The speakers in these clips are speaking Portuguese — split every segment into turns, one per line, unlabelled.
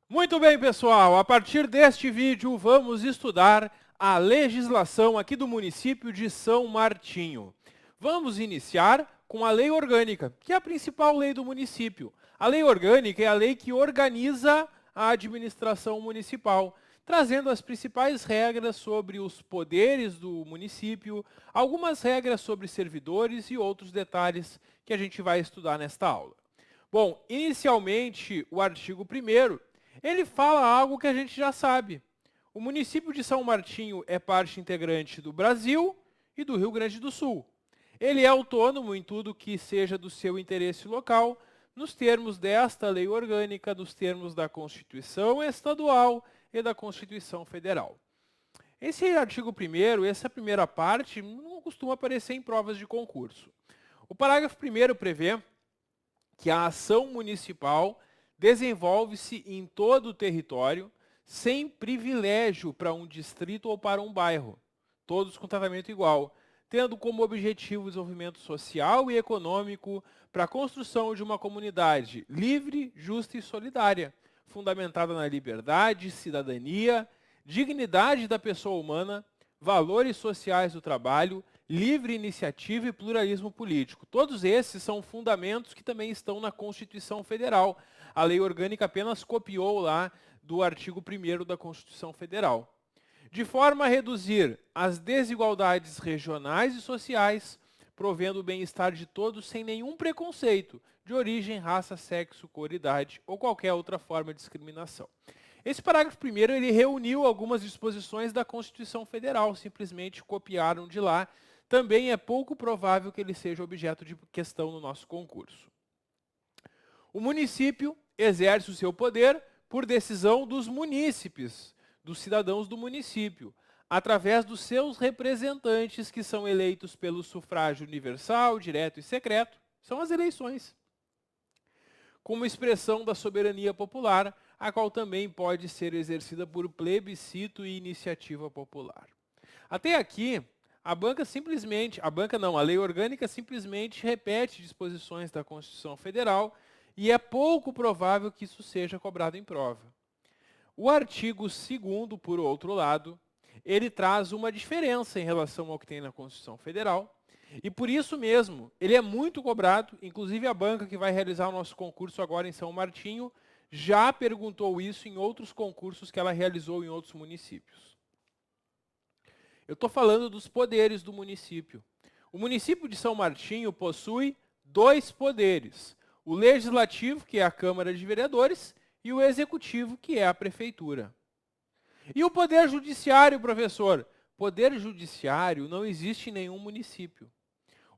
Muito bem, pessoal. A partir deste vídeo, vamos estudar a legislação aqui do município de São Martinho. Vamos iniciar com a Lei Orgânica, que é a principal lei do município. A Lei Orgânica é a lei que organiza a administração municipal, trazendo as principais regras sobre os poderes do município, algumas regras sobre servidores e outros detalhes que a gente vai estudar nesta aula. Bom, inicialmente, o artigo 1º, ele fala algo que a gente já sabe. O município de São Martinho é parte integrante do Brasil e do Rio Grande do Sul. Ele é autônomo em tudo que seja do seu interesse local, nos termos desta lei orgânica, nos termos da Constituição Estadual e da Constituição Federal. Esse artigo 1º, essa primeira parte, não costuma aparecer em provas de concurso. O parágrafo 1º prevê que a ação municipal desenvolve-se em todo o território, sem privilégio para um distrito ou para um bairro, todos com tratamento igual, tendo como objetivo o desenvolvimento social e econômico para a construção de uma comunidade livre, justa e solidária, fundamentada na liberdade, cidadania, dignidade da pessoa humana, valores sociais do trabalho, livre iniciativa e pluralismo político. Todos esses são fundamentos que também estão na Constituição Federal. A lei orgânica apenas copiou lá do artigo 1º da Constituição Federal. De forma a reduzir as desigualdades regionais e sociais, provendo o bem-estar de todos sem nenhum preconceito de origem, raça, sexo, cor, idade ou qualquer outra forma de discriminação. Esse parágrafo 1º, ele reuniu algumas disposições da Constituição Federal, simplesmente copiaram de lá. Também é pouco provável que ele seja objeto de questão no nosso concurso. O município exerce o seu poder por decisão dos munícipes, dos cidadãos do município, através dos seus representantes que são eleitos pelo sufrágio universal, direto e secreto, são as eleições, como expressão da soberania popular, a qual também pode ser exercida por plebiscito e iniciativa popular. Até aqui, a lei orgânica simplesmente repete disposições da Constituição Federal e é pouco provável que isso seja cobrado em prova. O artigo 2º, por outro lado, ele traz uma diferença em relação ao que tem na Constituição Federal e por isso mesmo, ele é muito cobrado, inclusive a banca que vai realizar o nosso concurso agora em São Martinho já perguntou isso em outros concursos que ela realizou em outros municípios. Eu estou falando dos poderes do município. O município de São Martinho possui 2 poderes. O legislativo, que é a Câmara de Vereadores, e o executivo, que é a Prefeitura. E o poder judiciário, professor? Poder judiciário não existe em nenhum município.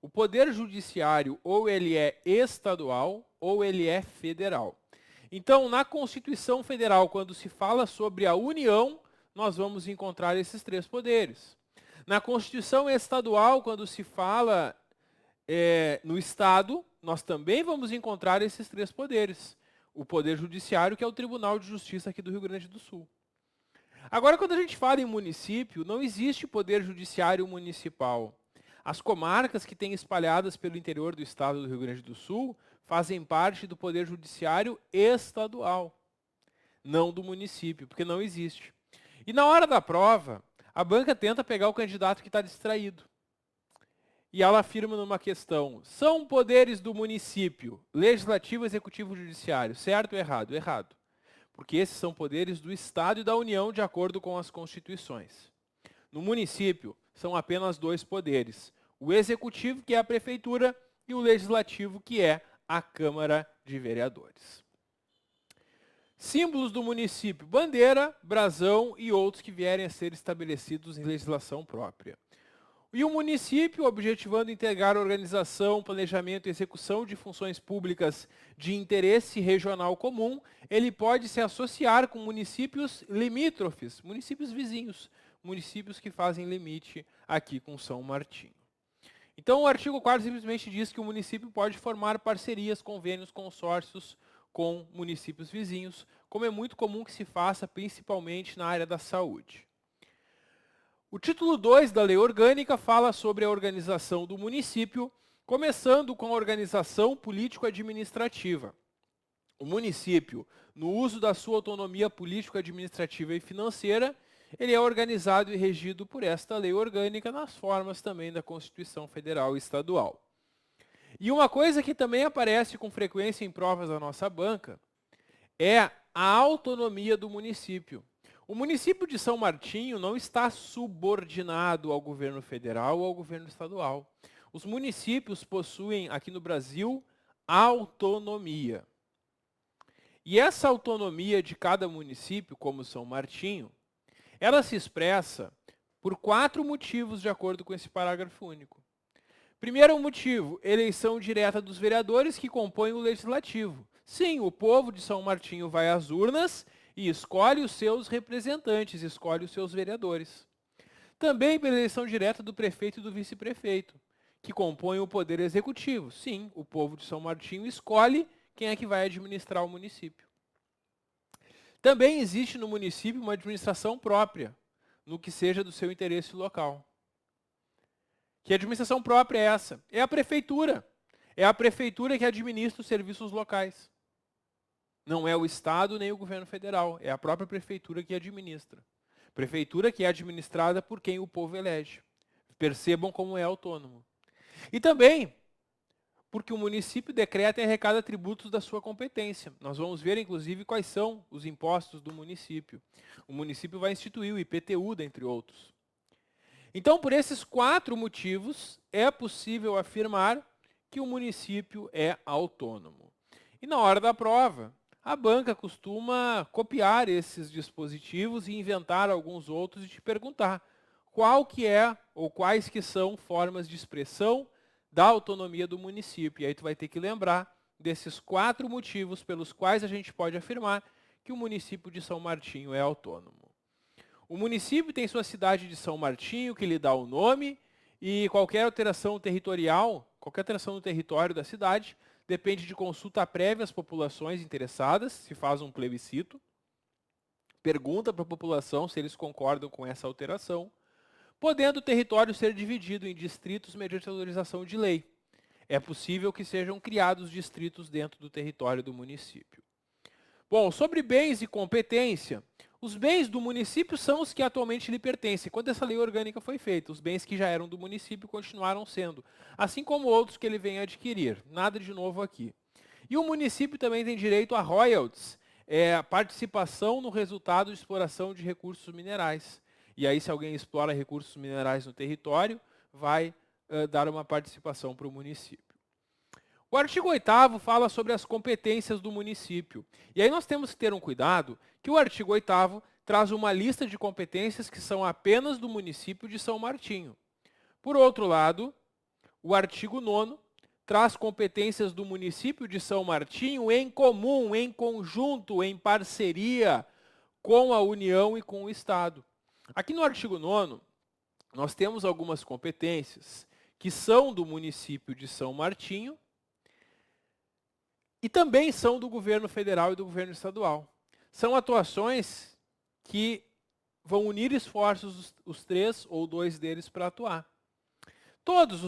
O poder judiciário ou ele é estadual ou ele é federal. Então, na Constituição Federal, quando se fala sobre a União, nós vamos encontrar esses 3 poderes. Na Constituição Estadual, quando se fala no Estado, nós também vamos encontrar esses 3 poderes. O Poder Judiciário, que é o Tribunal de Justiça aqui do Rio Grande do Sul. Agora, quando a gente fala em município, não existe Poder Judiciário municipal. As comarcas que têm espalhadas pelo interior do estado do Rio Grande do Sul fazem parte do Poder Judiciário estadual, não do município, porque não existe. E na hora da prova, a banca tenta pegar o candidato que está distraído. E ela afirma numa questão, são poderes do município, legislativo, executivo e judiciário, certo ou errado? Errado. Porque esses são poderes do Estado e da União de acordo com as constituições. No município, são apenas 2 poderes, o executivo, que é a prefeitura, e o legislativo, que é a Câmara de Vereadores. Símbolos do município, bandeira, brasão e outros que vierem a ser estabelecidos em legislação própria. E o município, objetivando integrar a organização, planejamento e execução de funções públicas de interesse regional comum, ele pode se associar com municípios limítrofes, municípios vizinhos, municípios que fazem limite aqui com São Martinho. Então, o artigo 4º simplesmente diz que o município pode formar parcerias, convênios, consórcios com municípios vizinhos, como é muito comum que se faça, principalmente na área da saúde. O título 2 da Lei Orgânica fala sobre a organização do município, começando com a organização político-administrativa. O município, no uso da sua autonomia política, administrativa e financeira, ele é organizado e regido por esta lei orgânica nas formas também da Constituição Federal e Estadual. E uma coisa que também aparece com frequência em provas da nossa banca é a autonomia do município. O município de São Martinho não está subordinado ao governo federal ou ao governo estadual. Os municípios possuem, aqui no Brasil, autonomia. E essa autonomia de cada município, como São Martinho, ela se expressa por 4 motivos de acordo com esse parágrafo único. Primeiro motivo, eleição direta dos vereadores que compõem o legislativo. Sim, o povo de São Martinho vai às urnas e escolhe os seus representantes, escolhe os seus vereadores. Também pela eleição direta do prefeito e do vice-prefeito, que compõem o poder executivo. Sim, o povo de São Martinho escolhe quem é que vai administrar o município. Também existe no município uma administração própria, no que seja do seu interesse local. Que administração própria é essa? É a prefeitura. É a prefeitura que administra os serviços locais. Não é o Estado nem o governo federal. É a própria prefeitura que administra. Prefeitura que é administrada por quem o povo elege. Percebam como é autônomo. E também porque o município decreta e arrecada tributos da sua competência. Nós vamos ver, inclusive, quais são os impostos do município. O município vai instituir o IPTU, dentre outros. Então, por esses 4 motivos, é possível afirmar que o município é autônomo. E na hora da prova, a banca costuma copiar esses dispositivos e inventar alguns outros e te perguntar qual que é ou quais que são formas de expressão da autonomia do município. E aí tu vai ter que lembrar desses 4 motivos pelos quais a gente pode afirmar que o município de São Martinho é autônomo. O município tem sua cidade de São Martinho, que lhe dá o nome, e qualquer alteração territorial, qualquer alteração no território da cidade, depende de consulta prévia às populações interessadas, se faz um plebiscito, pergunta para a população se eles concordam com essa alteração, podendo o território ser dividido em distritos mediante autorização de lei. É possível que sejam criados distritos dentro do território do município. Bom, sobre bens e competência, os bens do município são os que atualmente lhe pertencem. Quando essa lei orgânica foi feita, os bens que já eram do município continuaram sendo, assim como outros que ele vem adquirir. Nada de novo aqui. E o município também tem direito a royalties, a participação no resultado de exploração de recursos minerais. E aí, se alguém explora recursos minerais no território, vai dar uma participação para o município. O artigo 8º fala sobre as competências do município. E aí nós temos que ter um cuidado que o artigo 8º traz uma lista de competências que são apenas do município de São Martinho. Por outro lado, o artigo 9º traz competências do município de São Martinho em comum, em conjunto, em parceria com a União e com o Estado. Aqui no artigo 9º, nós temos algumas competências que são do município de São Martinho e também são do governo federal e do governo estadual. São atuações que vão unir esforços os 3 ou 2 deles para atuar. Todas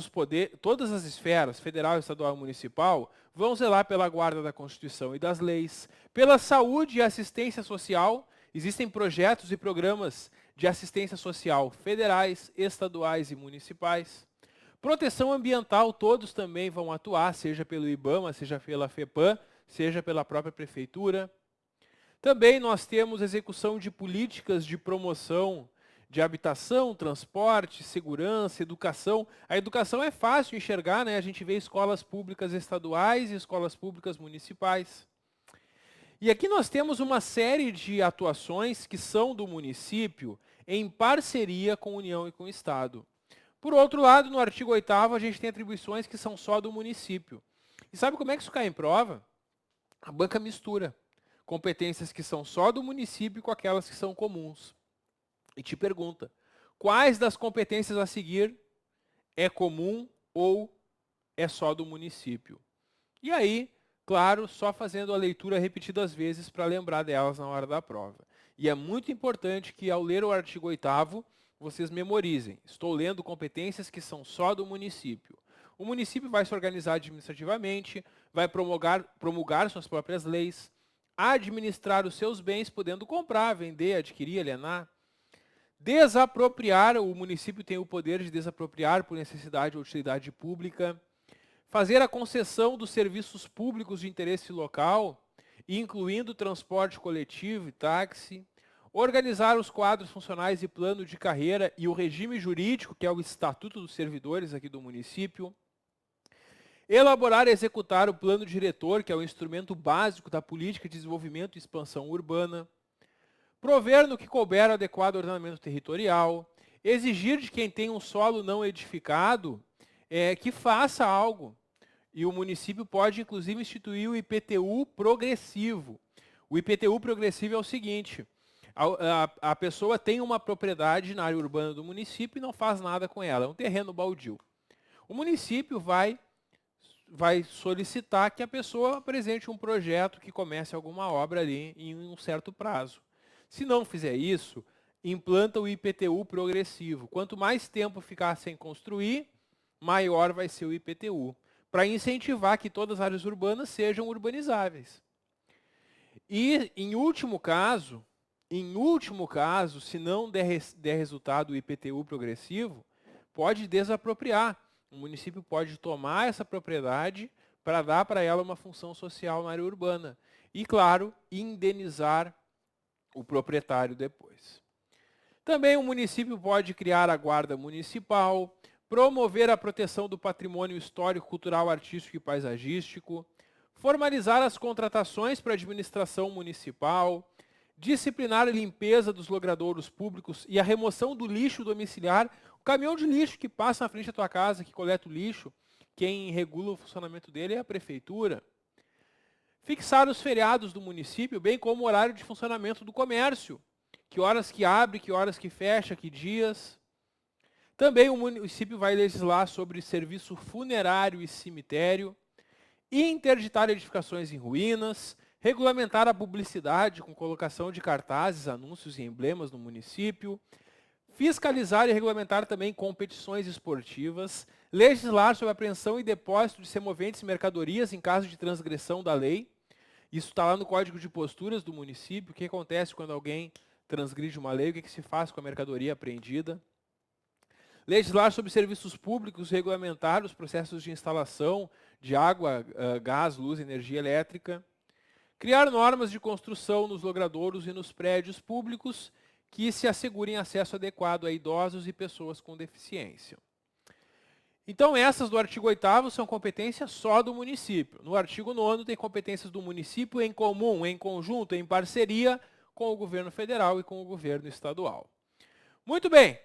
as esferas, federal, estadual e municipal, vão zelar pela guarda da Constituição e das leis, pela saúde e assistência social. Existem projetos e programas de assistência social federais, estaduais e municipais. Proteção ambiental, todos também vão atuar, seja pelo IBAMA, seja pela FEPAM, seja pela própria prefeitura. Também nós temos execução de políticas de promoção de habitação, transporte, segurança, educação. A educação é fácil de enxergar, né? A gente vê escolas públicas estaduais e escolas públicas municipais. E aqui nós temos uma série de atuações que são do município em parceria com a União e com o Estado. Por outro lado, no artigo 8º, a gente tem atribuições que são só do município. E sabe como é que isso cai em prova? A banca mistura competências que são só do município com aquelas que são comuns. E te pergunta, quais das competências a seguir é comum ou é só do município? E aí, claro, só fazendo a leitura repetidas vezes para lembrar delas na hora da prova. E é muito importante que ao ler o artigo 8º, vocês memorizem. Estou lendo competências que são só do município. o município vai se organizar administrativamente, vai promulgar suas próprias leis, administrar os seus bens, podendo comprar, vender, adquirir, alienar. Desapropriar, o município tem o poder de desapropriar por necessidade ou utilidade pública. Fazer a concessão dos serviços públicos de interesse local, incluindo transporte coletivo e táxi. Organizar os quadros funcionais e plano de carreira e o regime jurídico, que é o Estatuto dos Servidores aqui do município. Elaborar e executar o plano diretor, que é o instrumento básico da política de desenvolvimento e expansão urbana. Prover no que couber adequado ordenamento territorial. Exigir de quem tem um solo não edificado que faça algo. E o município pode, inclusive, instituir o IPTU progressivo. O IPTU progressivo é o seguinte: a pessoa tem uma propriedade na área urbana do município e não faz nada com ela, é um terreno baldio. O município vai solicitar que a pessoa apresente um projeto que comece alguma obra ali em um certo prazo. Se não fizer isso, implanta o IPTU progressivo. Quanto mais tempo ficar sem construir, maior vai ser o IPTU, para incentivar que todas as áreas urbanas sejam urbanizáveis. E, em último caso, se não der resultado o IPTU progressivo, pode desapropriar. O município pode tomar essa propriedade para dar para ela uma função social na área urbana. E, claro, indenizar o proprietário depois. Também o município pode criar a guarda municipal, promover a proteção do patrimônio histórico, cultural, artístico e paisagístico, formalizar as contratações para a administração municipal, disciplinar a limpeza dos logradouros públicos e a remoção do lixo domiciliar. O caminhão de lixo que passa na frente da tua casa, que coleta o lixo, quem regula o funcionamento dele é a prefeitura. Fixar os feriados do município, bem como o horário de funcionamento do comércio. Que horas que abre, que horas que fecha, que dias. Também o município vai legislar sobre serviço funerário e cemitério. Interditar edificações em ruínas. Regulamentar a publicidade com colocação de cartazes, anúncios e emblemas no município. Fiscalizar e regulamentar também competições esportivas. Legislar sobre apreensão e depósito de semoventes e mercadorias em caso de transgressão da lei. Isso está lá no Código de Posturas do município. O que acontece quando alguém transgride uma lei? O que se faz com a mercadoria apreendida? Legislar sobre serviços públicos, regulamentar os processos de instalação de água, gás, luz, energia elétrica. Criar normas de construção nos logradouros e nos prédios públicos que se assegurem acesso adequado a idosos e pessoas com deficiência. Então, essas do artigo 8º são competências só do município. No artigo 9º tem competências do município em comum, em conjunto, em parceria com o governo federal e com o governo estadual. Muito bem,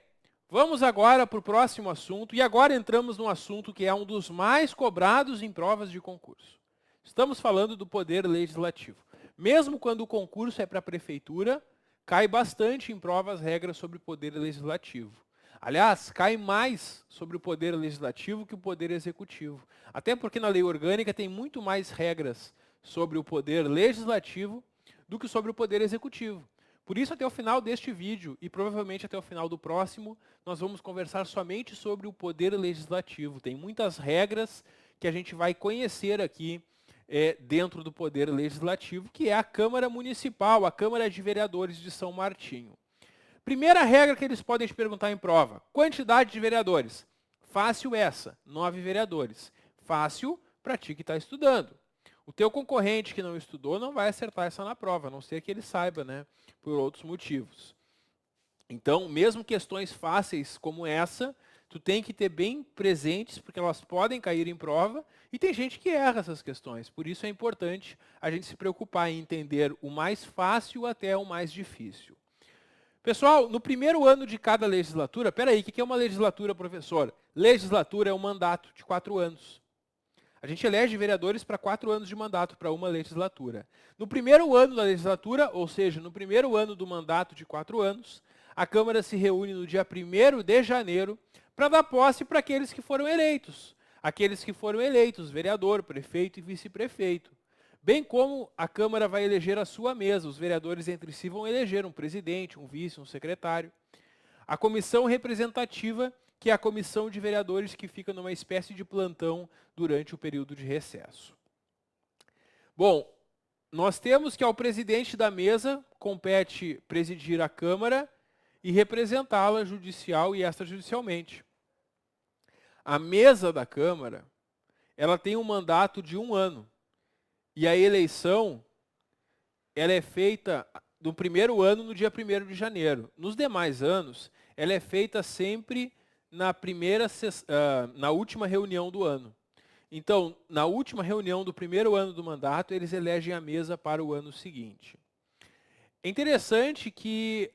vamos agora para o próximo assunto. E agora entramos num assunto que é um dos mais cobrados em provas de concurso. Estamos falando do poder legislativo. Mesmo quando o concurso é para a prefeitura, cai bastante em provas regras sobre o poder legislativo. Aliás, cai mais sobre o poder legislativo que o poder executivo. Até porque na lei orgânica tem muito mais regras sobre o poder legislativo do que sobre o poder executivo. Por isso, até o final deste vídeo, e provavelmente até o final do próximo, nós vamos conversar somente sobre o poder legislativo. Tem muitas regras que a gente vai conhecer aqui dentro do poder legislativo, que é a Câmara Municipal, a Câmara de Vereadores de São Martinho. Primeira regra que eles podem te perguntar em prova: quantidade de vereadores. Fácil essa, 9 vereadores. Fácil para ti que está estudando. O teu concorrente que não estudou não vai acertar essa na prova, a não ser que ele saiba, né, por outros motivos. Então, mesmo questões fáceis como essa, tu tem que ter bem presentes, porque elas podem cair em prova, e tem gente que erra essas questões. Por isso é importante a gente se preocupar em entender o mais fácil até o mais difícil. Pessoal, no primeiro ano de cada legislatura, peraí, o que é uma legislatura, professor? Legislatura é um mandato de 4 anos. A gente elege vereadores para 4 anos de mandato, para uma legislatura. No primeiro ano da legislatura, ou seja, no primeiro ano do mandato de 4 anos, a Câmara se reúne no dia 1º de janeiro para dar posse para aqueles que foram eleitos. Aqueles que foram eleitos, vereador, prefeito e vice-prefeito. Bem como a Câmara vai eleger a sua mesa, os vereadores entre si vão eleger um presidente, um vice, um secretário. A comissão representativa, que é a comissão de vereadores que fica numa espécie de plantão durante o período de recesso. Bom, nós temos que ao presidente da mesa compete presidir a Câmara e representá-la judicial e extrajudicialmente. A mesa da Câmara, ela tem um mandato de 1 ano. E a eleição, ela é feita no primeiro ano, no dia 1º de janeiro. Nos demais anos, ela é feita sempre na última reunião do ano. Então, na última reunião do primeiro ano do mandato, eles elegem a mesa para o ano seguinte. É interessante que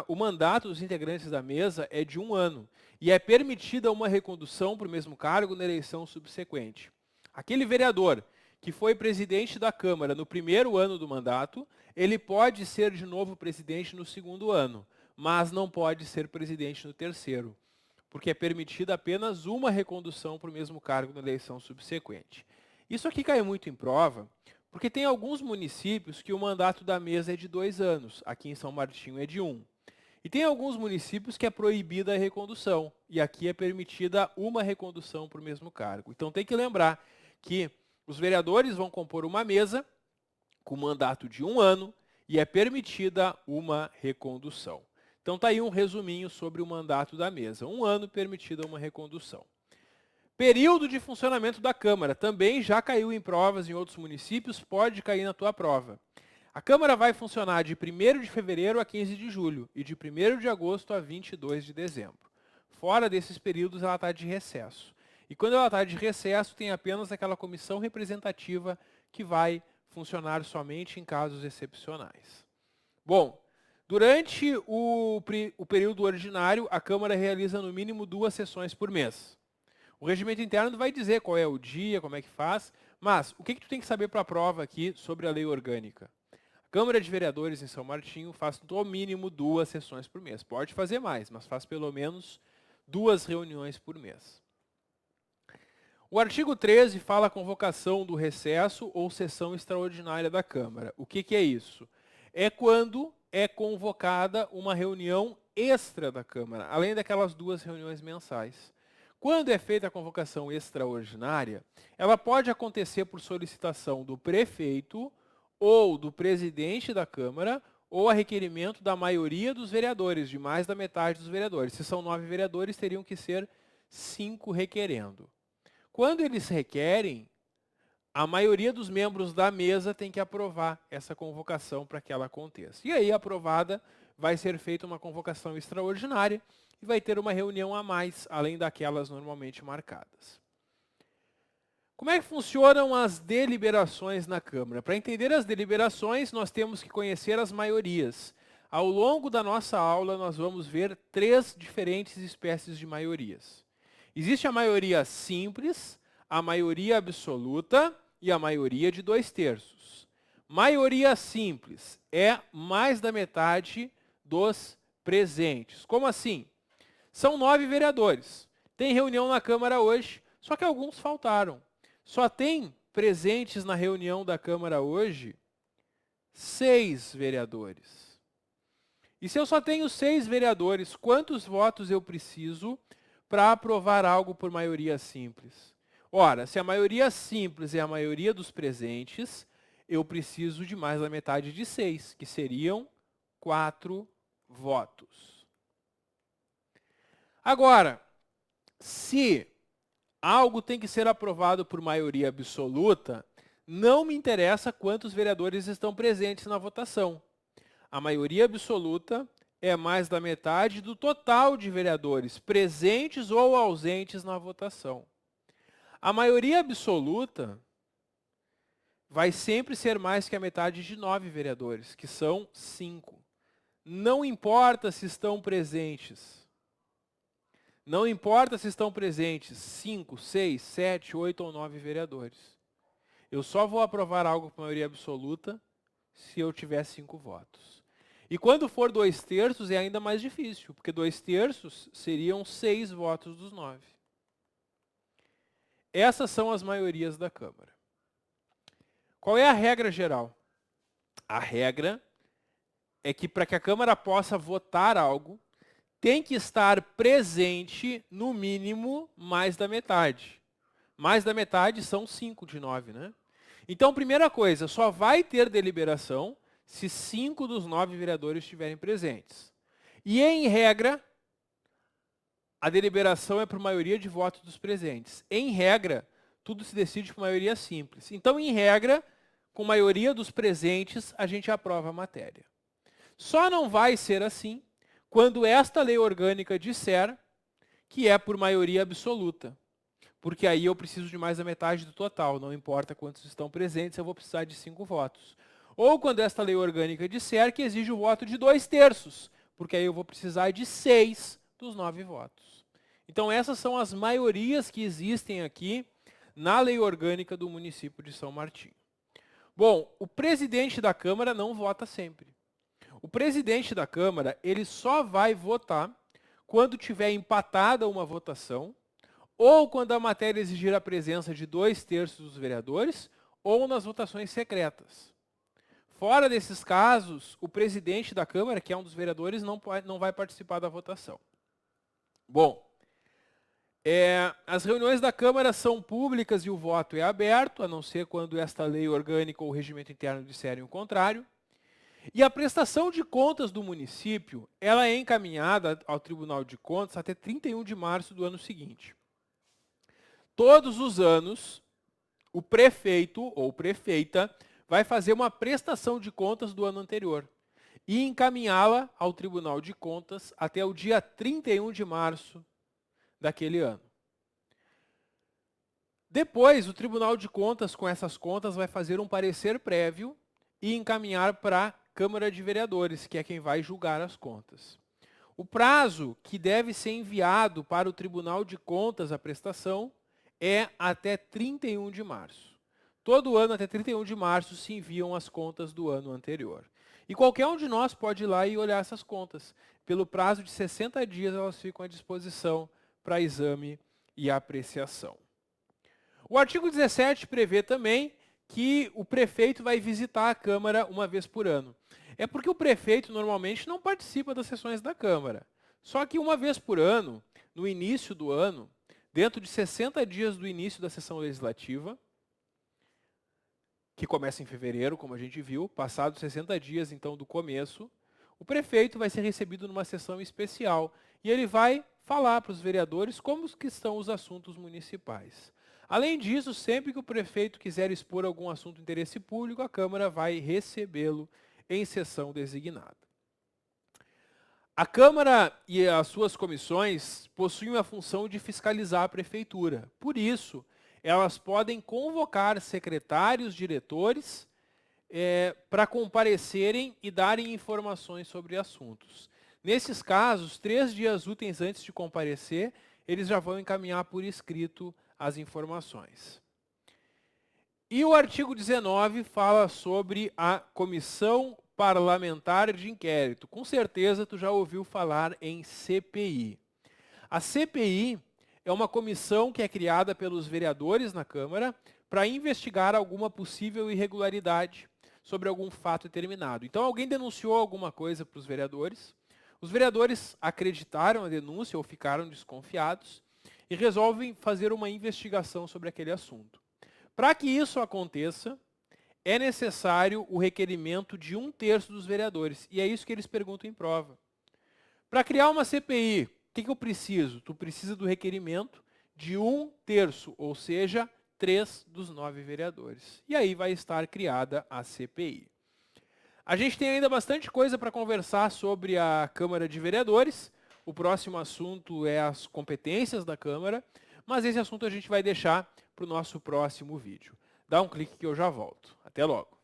o mandato dos integrantes da mesa é de 1 ano e é permitida uma recondução para o mesmo cargo na eleição subsequente. Aquele vereador que foi presidente da Câmara no primeiro ano do mandato, ele pode ser de novo presidente no segundo ano, mas não pode ser presidente no terceiro, porque é permitida apenas uma recondução para o mesmo cargo na eleição subsequente. Isso aqui cai muito em prova, porque tem alguns municípios que o mandato da mesa é de 2 anos, aqui em São Martinho é de 1. E tem alguns municípios que é proibida a recondução, e aqui é permitida uma recondução para o mesmo cargo. Então tem que lembrar que os vereadores vão compor uma mesa com mandato de 1 ano e é permitida uma recondução. Então está aí um resuminho sobre o mandato da mesa. 1 ano permitida uma recondução. Período de funcionamento da Câmara. Também já caiu em provas em outros municípios, pode cair na tua prova. A Câmara vai funcionar de 1º de fevereiro a 15 de julho e de 1º de agosto a 22 de dezembro. Fora desses períodos, ela está de recesso. E quando ela está de recesso, tem apenas aquela comissão representativa que vai funcionar somente em casos excepcionais. Bom, durante o período ordinário, a Câmara realiza no mínimo 2 sessões por mês. O regimento interno vai dizer qual é o dia, como é que faz, mas o que tu tem que saber para a prova aqui sobre a lei orgânica? A Câmara de Vereadores em São Martinho faz no mínimo 2 sessões por mês. Pode fazer mais, mas faz pelo menos 2 reuniões por mês. O artigo 13 fala a convocação do recesso ou sessão extraordinária da Câmara. O que é isso? É quando é convocada uma reunião extra da Câmara, além daquelas 2 reuniões mensais. Quando é feita a convocação extraordinária, ela pode acontecer por solicitação do prefeito ou do presidente da Câmara ou a requerimento da maioria dos vereadores, de mais da metade dos vereadores. Se são 9 vereadores, teriam que ser 5 requerendo. Quando eles requerem, a maioria dos membros da mesa tem que aprovar essa convocação para que ela aconteça. E aí, aprovada, vai ser feita uma convocação extraordinária e vai ter uma reunião a mais, além daquelas normalmente marcadas. Como é que funcionam as deliberações na Câmara? Para entender as deliberações, nós temos que conhecer as maiorias. Ao longo da nossa aula, nós vamos ver 3 diferentes espécies de maiorias. Existe a maioria simples, a maioria absoluta e a maioria de 2/3. Maioria simples é mais da metade dos presentes. Como assim? São 9 vereadores. Tem reunião na Câmara hoje, só que alguns faltaram. Só tem presentes na reunião da Câmara hoje 6 vereadores. E se eu só tenho 6 vereadores, quantos votos eu preciso para aprovar algo por maioria simples? Ora, se a maioria simples é a maioria dos presentes, eu preciso de mais da metade de 6, que seriam 4 votos. Agora, se algo tem que ser aprovado por maioria absoluta, não me interessa quantos vereadores estão presentes na votação. A maioria absoluta é mais da metade do total de vereadores presentes ou ausentes na votação. A maioria absoluta vai sempre ser mais que a metade de 9 vereadores, que são 5. Não importa se estão presentes. Não importa se estão presentes 5, 6, 7, 8 ou 9 vereadores. Eu só vou aprovar algo por maioria absoluta se eu tiver 5 votos. E quando for 2/3 é ainda mais difícil, porque 2/3 seriam 6 votos dos 9. Essas são as maiorias da Câmara. Qual é a regra geral? A regra é que para que a Câmara possa votar algo, tem que estar presente, no mínimo, mais da metade. Mais da metade são 5 de 9, né? Então, primeira coisa, só vai ter deliberação se 5 dos 9 vereadores estiverem presentes. E, em regra, a deliberação é por maioria de votos dos presentes. Em regra, tudo se decide por maioria simples. Então, em regra, com maioria dos presentes, a gente aprova a matéria. Só não vai ser assim quando esta lei orgânica disser que é por maioria absoluta. Porque aí eu preciso de mais da metade do total, não importa quantos estão presentes, eu vou precisar de 5 votos. Ou quando esta lei orgânica disser que exige o voto de 2/3, porque aí eu vou precisar de 6 dos 9 votos. Então essas são as maiorias que existem aqui na lei orgânica do município de São Martinho. Bom, o presidente da Câmara não vota sempre. O presidente da Câmara, ele só vai votar quando tiver empatada uma votação, ou quando a matéria exigir a presença de 2/3 dos vereadores, ou nas votações secretas. Fora desses casos, o presidente da Câmara, que é um dos vereadores, não vai participar da votação. Bom, as reuniões da Câmara são públicas e o voto é aberto, a não ser quando esta lei orgânica ou o regimento interno disserem o contrário. E a prestação de contas do município, ela é encaminhada ao Tribunal de Contas até 31 de março do ano seguinte. Todos os anos, o prefeito ou prefeita vai fazer uma prestação de contas do ano anterior e encaminhá-la ao Tribunal de Contas até o dia 31 de março daquele ano. Depois, o Tribunal de Contas, com essas contas, vai fazer um parecer prévio e encaminhar para a Câmara de Vereadores, que é quem vai julgar as contas. O prazo que deve ser enviado para o Tribunal de Contas a prestação é até 31 de março. Todo ano, até 31 de março, se enviam as contas do ano anterior. E qualquer um de nós pode ir lá e olhar essas contas. Pelo prazo de 60 dias, elas ficam à disposição para exame e apreciação. O artigo 17 prevê também que o prefeito vai visitar a Câmara uma vez por ano. É porque o prefeito normalmente não participa das sessões da Câmara. Só que uma vez por ano, no início do ano, dentro de 60 dias do início da sessão legislativa, que começa em fevereiro, como a gente viu, passados 60 dias então do começo, o prefeito vai ser recebido numa sessão especial e ele vai falar para os vereadores como que estão os assuntos municipais. Além disso, sempre que o prefeito quiser expor algum assunto de interesse público, a Câmara vai recebê-lo em sessão designada. A Câmara e as suas comissões possuem a função de fiscalizar a prefeitura. Por isso, elas podem convocar secretários, diretores, para comparecerem e darem informações sobre assuntos. Nesses casos, 3 dias úteis antes de comparecer, eles já vão encaminhar por escrito as informações. E o artigo 19 fala sobre a Comissão Parlamentar de Inquérito. Com certeza tu já ouviu falar em CPI. A CPI é uma comissão que é criada pelos vereadores na Câmara para investigar alguma possível irregularidade sobre algum fato determinado. Então alguém denunciou alguma coisa para os vereadores acreditaram a denúncia ou ficaram desconfiados e resolvem fazer uma investigação sobre aquele assunto. Para que isso aconteça, é necessário o requerimento de 1/3 dos vereadores. E é isso que eles perguntam em prova. Para criar uma CPI, o que eu preciso? Tu precisa do requerimento de 1/3, ou seja, 3 dos 9 vereadores. E aí vai estar criada a CPI. A gente tem ainda bastante coisa para conversar sobre a Câmara de Vereadores. O próximo assunto é as competências da Câmara, mas esse assunto a gente vai deixar para o nosso próximo vídeo. Dá um clique que eu já volto. Até logo.